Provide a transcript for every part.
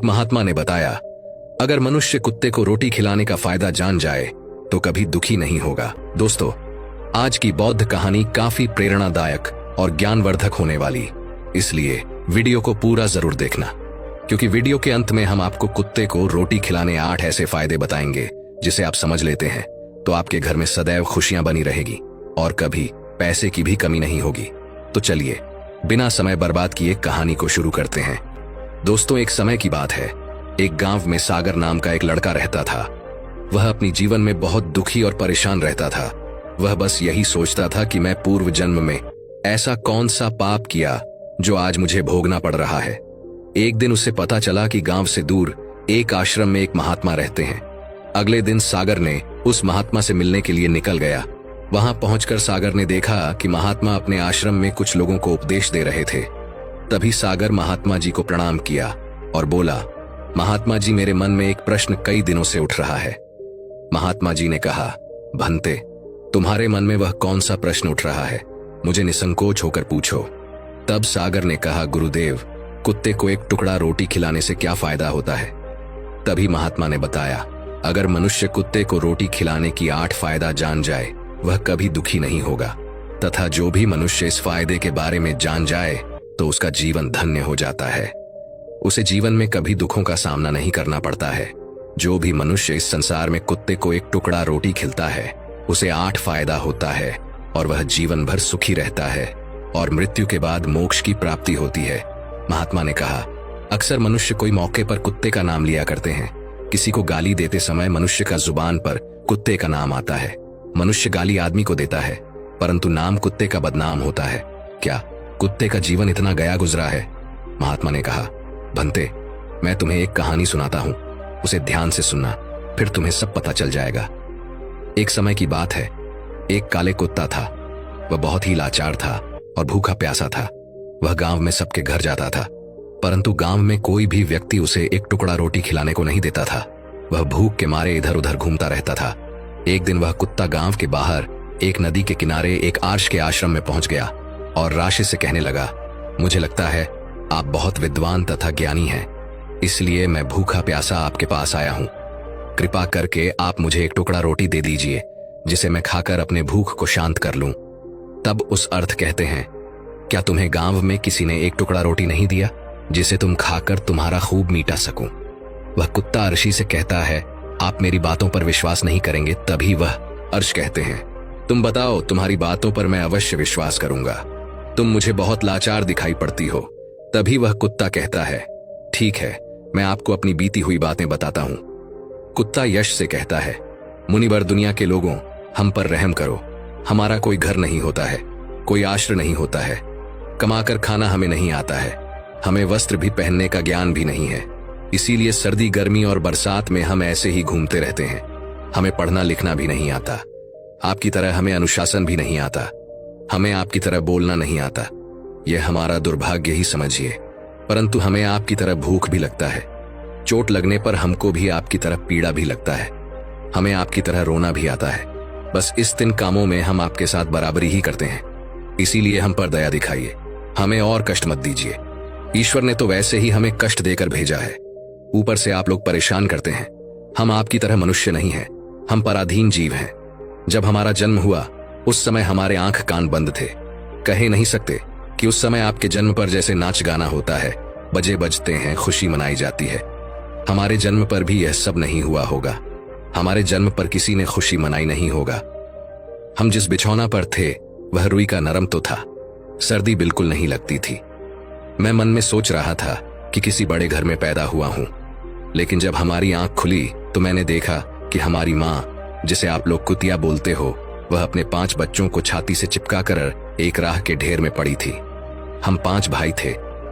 एक महात्मा ने बताया, अगर मनुष्य कुत्ते को रोटी खिलाने का फायदा जान जाए तो कभी दुखी नहीं होगा। दोस्तों, आज की बौद्ध कहानी काफी प्रेरणादायक और ज्ञानवर्धक होने वाली, इसलिए वीडियो को पूरा जरूर देखना, क्योंकि वीडियो के अंत में हम आपको कुत्ते को रोटी खिलाने 8 ऐसे फायदे बताएंगे जिसे आप समझ लेते हैं तो आपके घर में सदैव खुशियां बनी रहेगी और कभी पैसे की भी कमी नहीं होगी। तो चलिए बिना समय बर्बाद किए कहानी को शुरू करते हैं। दोस्तों, एक समय की बात है, एक गांव में सागर नाम का एक लड़का रहता था। वह अपनी जीवन में बहुत दुखी और परेशान रहता था। वह बस यही सोचता था कि मैं पूर्व जन्म में ऐसा कौन सा पाप किया जो आज मुझे भोगना पड़ रहा है। एक दिन उसे पता चला कि गांव से दूर एक आश्रम में एक महात्मा रहते हैं। अगले दिन सागर ने उस महात्मा से मिलने के लिए निकल गया। वहां पहुंचकर सागर ने देखा कि महात्मा अपने आश्रम में कुछ लोगों को उपदेश दे रहे थे। तभी सागर महात्मा जी को प्रणाम किया और बोला, महात्मा जी, मेरे मन में एक प्रश्न कई दिनों से उठ रहा है। महात्मा जी ने कहा, भंते, तुम्हारे मन में वह कौन सा प्रश्न उठ रहा है, मुझे निसंकोच होकर पूछो। तब सागर ने कहा, गुरुदेव, कुत्ते को एक टुकड़ा रोटी खिलाने से क्या फायदा होता है। तभी महात्मा ने बताया, अगर मनुष्य कुत्ते को रोटी खिलाने की 8 फायदा जान जाए वह कभी दुखी नहीं होगा, तथा जो भी मनुष्य इस फायदे के बारे में जान जाए तो उसका जीवन धन्य हो जाता है। उसे जीवन में कभी दुखों का सामना नहीं करना पड़ता है। जो भी मनुष्य इस संसार में कुत्ते को एक टुकड़ा रोटी खिलाता है उसे 8 फायदा होता है और वह जीवन भर सुखी रहता है और मृत्यु के बाद मोक्ष की प्राप्ति होती है। महात्मा ने कहा, अक्सर मनुष्य कोई मौके पर कुत्ते का नाम लिया करते हैं। किसी को गाली देते समय मनुष्य का जुबान पर कुत्ते का नाम आता है। मनुष्य गाली आदमी को देता है परंतु नाम कुत्ते का बदनाम होता है। क्या कुत्ते का जीवन इतना गया गुजरा है? महात्मा ने कहा, भंते, मैं तुम्हें एक कहानी सुनाता हूं, उसे ध्यान से सुनना, फिर तुम्हें सब पता चल जाएगा। एक समय की बात है, एक काले कुत्ता था। वह बहुत ही लाचार था और भूखा प्यासा था। वह गांव में सबके घर जाता था, परंतु गांव में कोई भी व्यक्ति उसे एक टुकड़ा रोटी खिलाने को नहीं देता था। वह भूख के मारे इधर उधर घूमता रहता था। एक दिन वह कुत्ता गांव के बाहर एक नदी के किनारे एक आर्ष के आश्रम में पहुंच गया और राशि से कहने लगा, मुझे लगता है आप बहुत विद्वान तथा ज्ञानी हैं, इसलिए मैं भूखा प्यासा आपके पास आया हूं। कृपा करके आप मुझे एक टुकड़ा रोटी दे दीजिए जिसे मैं खाकर अपने भूख को शांत कर लूं। तब उस अर्थ कहते हैं, क्या तुम्हें गांव में किसी ने एक टुकड़ा रोटी नहीं दिया जिसे तुम खाकर तुम्हारा खूब मीटा सकूं? वह कुत्ता अर्शी से कहता है, आप मेरी बातों पर विश्वास नहीं करेंगे। तभी वह अर्श कहते हैं, तुम बताओ, तुम्हारी बातों पर मैं अवश्य विश्वास करूंगा। तुम मुझे बहुत लाचार दिखाई पड़ती हो। तभी वह कुत्ता कहता है, ठीक है, मैं आपको अपनी बीती हुई बातें बताता हूं। कुत्ता यश से कहता है, मुनिवर दुनिया के लोगों, हम पर रहम करो। हमारा कोई घर नहीं होता है, कोई आश्रय नहीं होता है, कमाकर खाना हमें नहीं आता है, हमें वस्त्र भी पहनने का ज्ञान भी नहीं है, इसीलिए सर्दी गर्मी और बरसात में हम ऐसे ही घूमते रहते हैं। हमें पढ़ना लिखना भी नहीं आता, आपकी तरह हमें अनुशासन भी नहीं आता, हमें आपकी तरह बोलना नहीं आता। यह हमारा दुर्भाग्य ही समझिए, परंतु हमें आपकी तरह भूख भी लगता है। चोट लगने पर हमको भी आपकी तरह पीड़ा भी लगता है। हमें आपकी तरह रोना भी आता है। बस इस 3 कामों में हम आपके साथ बराबरी ही करते हैं, इसीलिए हम पर दया दिखाइए, हमें और कष्ट मत दीजिए। ईश्वर ने तो वैसे ही हमें कष्ट देकर भेजा है, ऊपर से आप लोग परेशान करते हैं। हम आपकी तरह मनुष्य नहीं हैं, हम पराधीन जीव हैं। जब हमारा जन्म हुआ उस समय हमारे आंख कान बंद थे। कह नहीं सकते कि उस समय आपके जन्म पर जैसे नाच गाना होता है, बजे बजते हैं, खुशी मनाई जाती है। हमारे जन्म पर भी यह सब नहीं हुआ होगा। हमारे जन्म पर किसी ने खुशी मनाई नहीं होगा। हम जिस बिछौना पर थे वह रुई का नरम तो था, सर्दी बिल्कुल नहीं लगती थी। मैं मन में सोच रहा था कि किसी बड़े घर में पैदा हुआ हूं, लेकिन जब हमारी आंख खुली तो मैंने देखा कि हमारी माँ, जिसे आप लोग कुतिया बोलते हो, वह अपने 5 बच्चों को छाती से चिपका कर एक राह के ढेर में पड़ी थी। हम 5 भाई थे,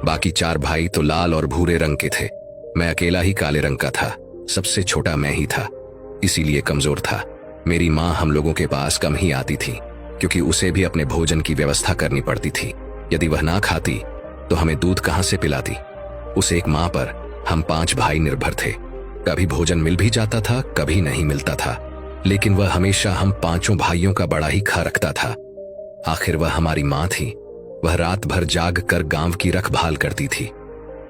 बाकी 4 भाई तो लाल और भूरे रंग के थे। मैं अकेला ही काले रंग का था। सबसे छोटा मैं ही था, इसीलिए कमजोर था। मेरी माँ हम लोगों के पास कम ही आती थी, क्योंकि उसे भी अपने भोजन की व्यवस्था करनी पड़ती थी। यदि वह ना खाती तो हमें दूध कहां से पिलाती। उस एक माँ पर हम 5 भाई निर्भर थे। कभी भोजन मिल भी जाता था, कभी नहीं मिलता था, लेकिन वह हमेशा हम 5 भाइयों का बड़ा ही ख्याल रखता था। आखिर वह हमारी माँ थी। वह रात भर जाग कर गांव की रखभाल करती थी।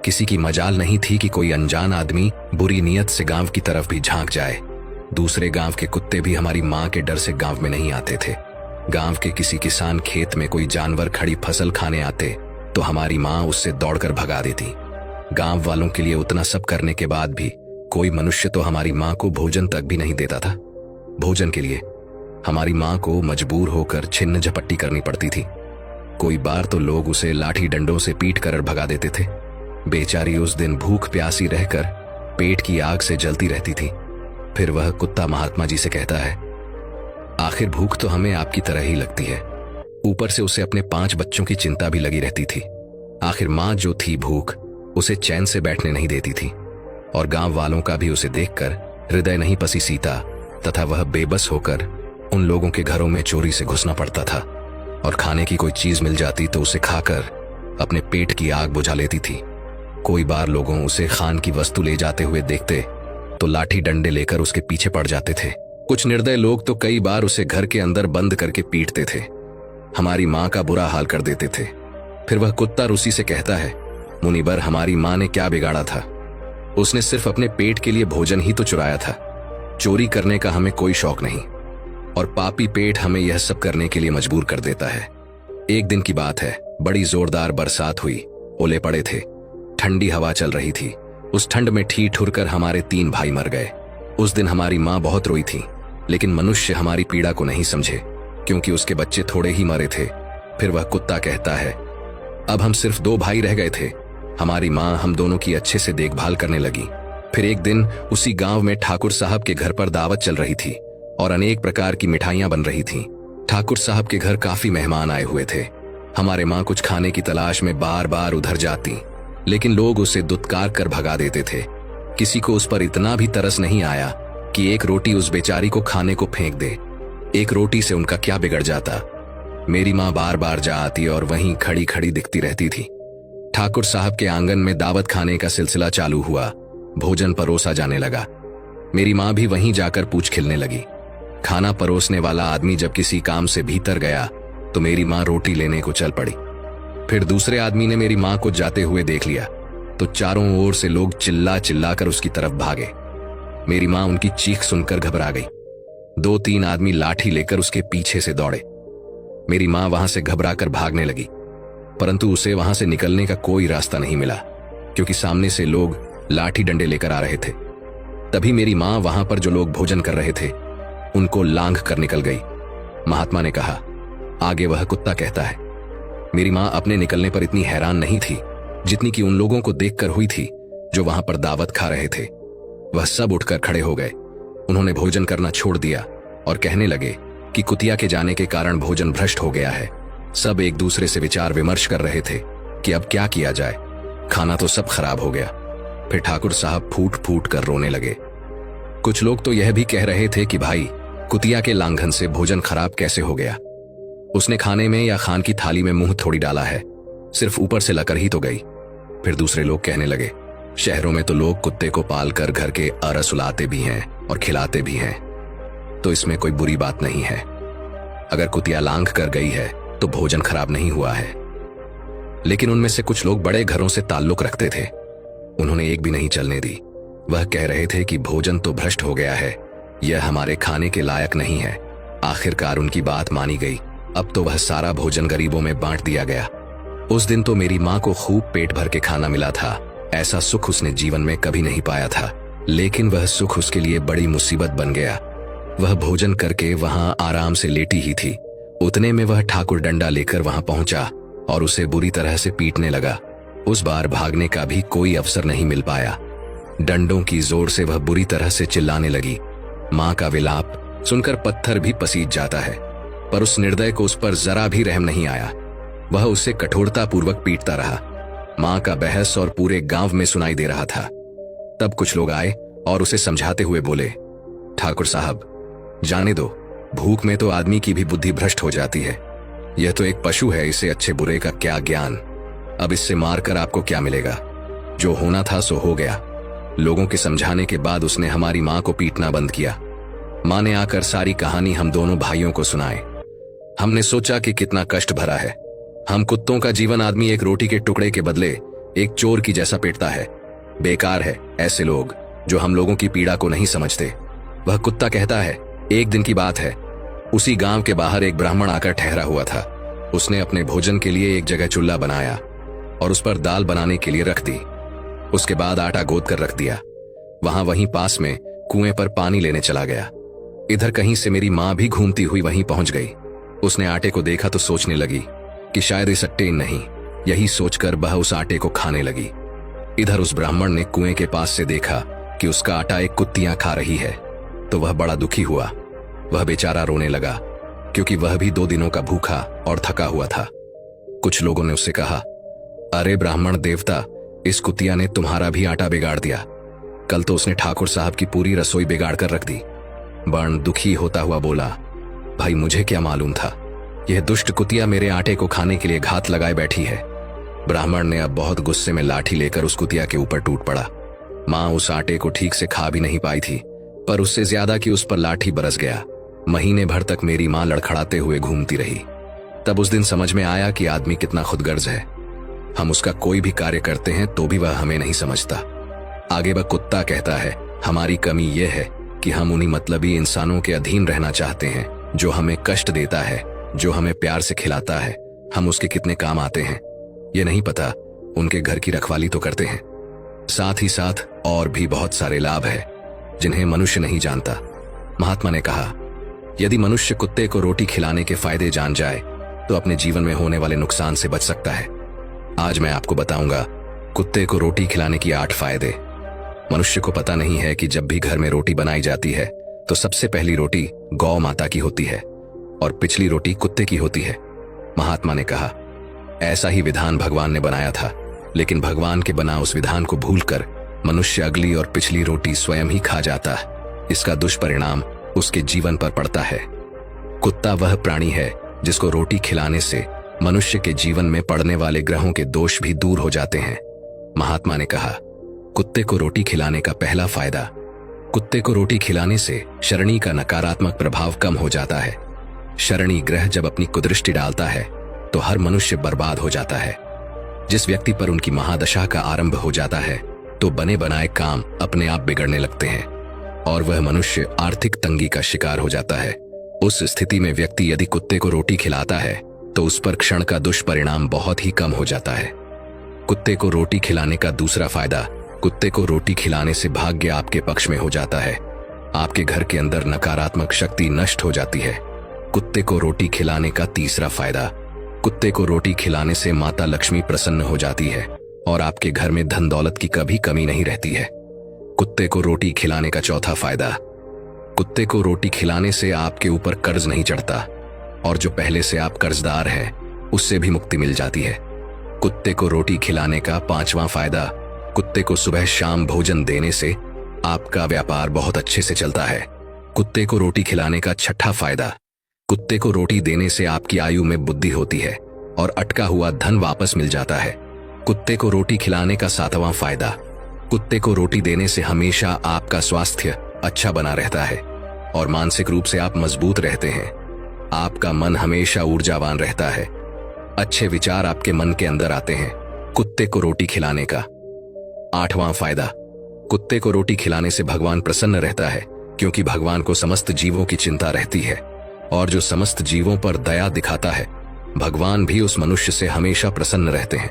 किसी की मजाल नहीं थी कि कोई अनजान आदमी बुरी नीयत से गांव की तरफ भी झांक जाए। दूसरे गांव के कुत्ते भी हमारी माँ के डर से गांव में नहीं आते थे। गांव के किसी किसान खेत में कोई जानवर खड़ी फसल खाने आते तो हमारी माँ उससे दौड़कर भगा देती। गांव वालों के लिए उतना सब करने के बाद भी कोई मनुष्य तो हमारी माँ को भोजन तक भी नहीं देता था। भोजन के लिए हमारी माँ को मजबूर होकर छिन्न झपट्टी करनी पड़ती थी। कोई बार तो लोग उसे लाठी डंडों से पीट कर भगा देते थे। बेचारी उस दिन भूख प्यासी रहकर पेट की आग से जलती रहती थी। फिर वह कुत्ता महात्मा जी से कहता है, आखिर भूख तो हमें आपकी तरह ही लगती है। ऊपर से उसे अपने 5 बच्चों की चिंता भी लगी रहती थी। आखिर माँ जो थी भूख उसे चैन से बैठने नहीं देती थी और गांव वालों का भी उसे देखकर हृदय नहीं पसी सीता तथा वह बेबस होकर उन लोगों के घरों में चोरी से घुसना पड़ता था और खाने की कोई चीज मिल जाती तो उसे खाकर अपने पेट की आग बुझा लेती थी। कोई बार लोगों उसे खान की वस्तु ले जाते हुए देखते तो लाठी डंडे लेकर उसके पीछे पड़ जाते थे। कुछ निर्दय लोग तो कई बार उसे घर के अंदर बंद करके पीटते थे। हमारी माँ का बुरा हाल कर देते थे। फिर वह कुत्ता रूसी से कहता है, मुनिबर, हमारी माँ ने क्या बिगाड़ा था? उसने सिर्फ अपने पेट के लिए भोजन ही तो चुराया था। चोरी करने का हमें कोई शौक नहीं और पापी पेट हमें यह सब करने के लिए मजबूर कर देता है। एक दिन की बात है, बड़ी जोरदार बरसात हुई, ओले पड़े थे, ठंडी हवा चल रही थी। उस ठंड में ठीठ ठुरकर हमारे 3 भाई मर गए। उस दिन हमारी माँ बहुत रोई थी, लेकिन मनुष्य हमारी पीड़ा को नहीं समझे क्योंकि उसके बच्चे थोड़े ही मरे थे। फिर वह कुत्ता कहता है, अब हम सिर्फ 2 भाई रह गए थे। हमारी माँ हम दोनों की अच्छे से देखभाल करने लगी। फिर एक दिन उसी गांव में ठाकुर साहब के घर पर दावत चल रही थी और अनेक प्रकार की मिठाइयां बन रही थीं। ठाकुर साहब के घर काफी मेहमान आए हुए थे। हमारे माँ कुछ खाने की तलाश में बार बार उधर जाती, लेकिन लोग उसे दुत्कार कर भगा देते थे। किसी को उस पर इतना भी तरस नहीं आया कि एक रोटी उस बेचारी को खाने को फेंक दे। एक रोटी से उनका क्या बिगड़ जाता। मेरी माँ बार बार जा आती और वहीं खड़ी खड़ी दिखती रहती थी। ठाकुर साहब के आंगन में दावत खाने का सिलसिला चालू हुआ। भोजन परोसा जाने लगा। मेरी माँ भी वहीं जाकर पूछ खिलने लगी। खाना परोसने वाला आदमी जब किसी काम से भीतर गया तो मेरी माँ रोटी लेने को चल पड़ी। फिर दूसरे आदमी ने मेरी माँ को जाते हुए देख लिया तो चारों ओर से लोग चिल्ला चिल्ला कर उसकी तरफ भागे। मेरी माँ उनकी चीख सुनकर घबरा गई। 2-3 आदमी लाठी लेकर उसके पीछे से दौड़े। मेरी माँ वहां से घबराकर भागने लगी, परंतु उसे वहां से निकलने का कोई रास्ता नहीं मिला क्योंकि सामने से लोग लाठी डंडे लेकर आ रहे थे। तभी मेरी माँ वहां पर जो लोग भोजन कर रहे थे उनको लांघ कर निकल गई। महात्मा ने कहा, आगे वह कुत्ता कहता है। मेरी माँ अपने निकलने पर इतनी हैरान नहीं थी जितनी कि उन लोगों को देखकर हुई थी जो वहां पर दावत खा रहे थे। वह सब उठकर खड़े हो गए। उन्होंने भोजन करना छोड़ दिया और कहने लगे कि कुतिया के जाने के कारण भोजन भ्रष्ट हो गया है। सब एक दूसरे से विचार विमर्श कर रहे थे कि अब क्या किया जाए, खाना तो सब खराब हो गया। फिर ठाकुर साहब फूट फूट कर रोने लगे। कुछ लोग तो यह भी कह रहे थे कि भाई, कुतिया के लांघन से भोजन खराब कैसे हो गया? उसने खाने में या खान की थाली में मुंह थोड़ी डाला है, सिर्फ ऊपर से लकर ही तो गई। फिर दूसरे लोग कहने लगे, शहरों में तो लोग कुत्ते को पालकर घर के अरस उलाते भी हैं और खिलाते भी हैं, तो इसमें कोई बुरी बात नहीं है। अगर कुतिया लांघ कर गई है तो भोजन खराब नहीं हुआ है। लेकिन उनमें से कुछ लोग बड़े घरों से ताल्लुक रखते थे। उन्होंने एक भी नहीं चलने दी। वह कह रहे थे कि भोजन तो भ्रष्ट हो गया है, यह हमारे खाने के लायक नहीं है। आखिरकार उनकी बात मानी गई। अब तो वह सारा भोजन गरीबों में बांट दिया गया। उस दिन तो मेरी माँ को खूब पेट भर के खाना मिला था। ऐसा सुख उसने जीवन में कभी नहीं पाया था, लेकिन वह सुख उसके लिए बड़ी मुसीबत बन गया। वह भोजन करके वहां आराम से लेटी ही थी। उतने में वह ठाकुर डंडा लेकर वहां पहुंचा और उसे बुरी तरह से पीटने लगा। उस बार भागने का भी कोई अवसर नहीं मिल पाया। डंडों की जोर से वह बुरी तरह से चिल्लाने लगी। माँ का विलाप सुनकर पत्थर भी पसीज जाता है, पर उस निर्दय को उस पर जरा भी रहम नहीं आया। वह उसे कठोरता पूर्वक पीटता रहा। माँ का बहस और पूरे गांव में सुनाई दे रहा था। तब कुछ लोग आए और उसे समझाते हुए बोले, ठाकुर साहब, जाने दो, भूख में तो आदमी की भी बुद्धि भ्रष्ट हो जाती है। यह तो एक पशु है, इसे अच्छे बुरे का क्या ज्ञान। अब इससे मारकर आपको क्या मिलेगा? जो होना था सो हो गया। लोगों के समझाने के बाद उसने हमारी माँ को पीटना बंद किया। माँ ने आकर सारी कहानी हम दोनों भाइयों को सुनाए। हमने सोचा कि कितना कष्ट भरा है। हम कुत्तों का जीवन आदमी एक रोटी के टुकड़े के बदले एक चोर की जैसा पिटता है। बेकार है ऐसे लोग जो हम लोगों की पीड़ा को नहीं समझते। वह कुत्ता कहता है, एक दिन की बात है, उसी गांव के बाहर एक ब्राह्मण आकर ठहरा हुआ था। उसने अपने भोजन के लिए एक जगह चूल्हा बनाया और उस पर दाल बनाने के लिए रख दी। उसके बाद आटा गोद कर रख दिया। वहीं पास में कुएं पर पानी लेने चला गया। इधर कहीं से मेरी माँ भी घूमती हुई वहीं पहुंच गई। उसने आटे को देखा तो सोचने लगी कि शायद इस अट्टे नहीं। यही सोचकर वह उस आटे को खाने लगी। इधर उस ब्राह्मण ने कुएं के पास से देखा कि उसका आटा एक कुत्तियां खा रही है, तो वह बड़ा दुखी हुआ। वह बेचारा रोने लगा क्योंकि वह भी 2 दिनों का भूखा और थका हुआ था। कुछ लोगों ने उससे कहा, अरे ब्राह्मण देवता, इस कुतिया ने तुम्हारा भी आटा बिगाड़ दिया। कल तो उसने ठाकुर साहब की पूरी रसोई बिगाड़ कर रख दी। बर्ण दुखी होता हुआ बोला, भाई मुझे क्या मालूम था, यह दुष्ट कुतिया मेरे आटे को खाने के लिए घात लगाए बैठी है। ब्राह्मण ने अब बहुत गुस्से में लाठी लेकर उस कुतिया के ऊपर टूट पड़ा। माँ उस आटे को ठीक से खा भी नहीं पाई थी, पर उससे ज्यादा कि उस पर लाठी बरस गया। महीने भर तक मेरी माँ लड़खड़ाते हुए घूमती रही। तब उस दिन समझ में आया कि आदमी कितना खुदगर्ज है। हम उसका कोई भी कार्य करते हैं तो भी वह हमें नहीं समझता। आगे वह कुत्ता कहता है, हमारी कमी यह है कि हम उन्हीं मतलबी इंसानों के अधीन रहना चाहते हैं जो हमें कष्ट देता है, जो हमें प्यार से खिलाता है। हम उसके कितने काम आते हैं ये नहीं पता, उनके घर की रखवाली तो करते हैं। साथ ही साथ और भी बहुत सारे लाभ है जिन्हें मनुष्य नहीं जानता। महात्मा ने कहा, यदि मनुष्य कुत्ते को रोटी खिलाने के फायदे जान जाए तो अपने जीवन में होने वाले नुकसान से बच सकता है। आज मैं आपको बताऊंगा कुत्ते को रोटी खिलाने की 8 फायदे। मनुष्य को पता नहीं है कि जब भी घर में रोटी बनाई जाती है तो सबसे पहली रोटी गौ माता की होती है और पिछली रोटी कुत्ते की होती है। महात्मा ने कहा, ऐसा ही विधान भगवान ने बनाया था, लेकिन भगवान के बना उस विधान को भूलकर मनुष्य अगली और पिछली रोटी स्वयं ही खा जाता है। इसका दुष्परिणाम उसके जीवन पर पड़ता है। कुत्ता वह प्राणी है जिसको रोटी खिलाने से मनुष्य के जीवन में पड़ने वाले ग्रहों के दोष भी दूर हो जाते हैं। महात्मा ने कहा, कुत्ते को रोटी खिलाने का पहला फायदा, कुत्ते को रोटी खिलाने से शरणी का नकारात्मक प्रभाव कम हो जाता है। शरणी ग्रह जब अपनी कुदृष्टि डालता है तो हर मनुष्य बर्बाद हो जाता है। जिस व्यक्ति पर उनकी महादशा का आरंभ हो जाता है तो बने बनाए काम अपने आप बिगड़ने लगते हैं और वह मनुष्य आर्थिक तंगी का शिकार हो जाता है। उस स्थिति में व्यक्ति यदि कुत्ते को रोटी खिलाता है तो उस पर क्षण का दुष्परिणाम बहुत ही कम हो जाता है। कुत्ते को रोटी खिलाने का दूसरा फायदा, कुत्ते को रोटी खिलाने से भाग्य आपके पक्ष में हो जाता है। आपके घर के अंदर नकारात्मक शक्ति नष्ट हो जाती है। कुत्ते को रोटी खिलाने का तीसरा फायदा, कुत्ते को रोटी खिलाने से माता लक्ष्मी प्रसन्न हो जाती है और आपके घर में धन दौलत की कभी कमी नहीं रहती है। कुत्ते को रोटी खिलाने का चौथा फायदा, कुत्ते को रोटी खिलाने से आपके ऊपर कर्ज नहीं चढ़ता और जो पहले से आप कर्जदार हैं उससे भी मुक्ति मिल जाती है। कुत्ते को रोटी खिलाने का पांचवां फायदा, कुत्ते को सुबह शाम भोजन देने से आपका व्यापार बहुत अच्छे से चलता है। कुत्ते को रोटी खिलाने का छठा फायदा, कुत्ते को रोटी देने से आपकी आयु में बुद्धि होती है और अटका हुआ धन वापस मिल जाता है। कुत्ते को रोटी खिलाने का सातवां फायदा, कुत्ते को रोटी देने से हमेशा आपका स्वास्थ्य अच्छा बना रहता है और मानसिक रूप से आप मजबूत रहते हैं। आपका मन हमेशा ऊर्जावान रहता है। अच्छे विचार आपके मन के अंदर आते हैं कुत्ते को रोटी खिलाने का। आठवां फायदा, कुत्ते को रोटी खिलाने से भगवान प्रसन्न रहता है क्योंकि भगवान को समस्त जीवों की चिंता रहती है और जो समस्त जीवों पर दया दिखाता है भगवान भी उस मनुष्य से हमेशा प्रसन्न रहते हैं।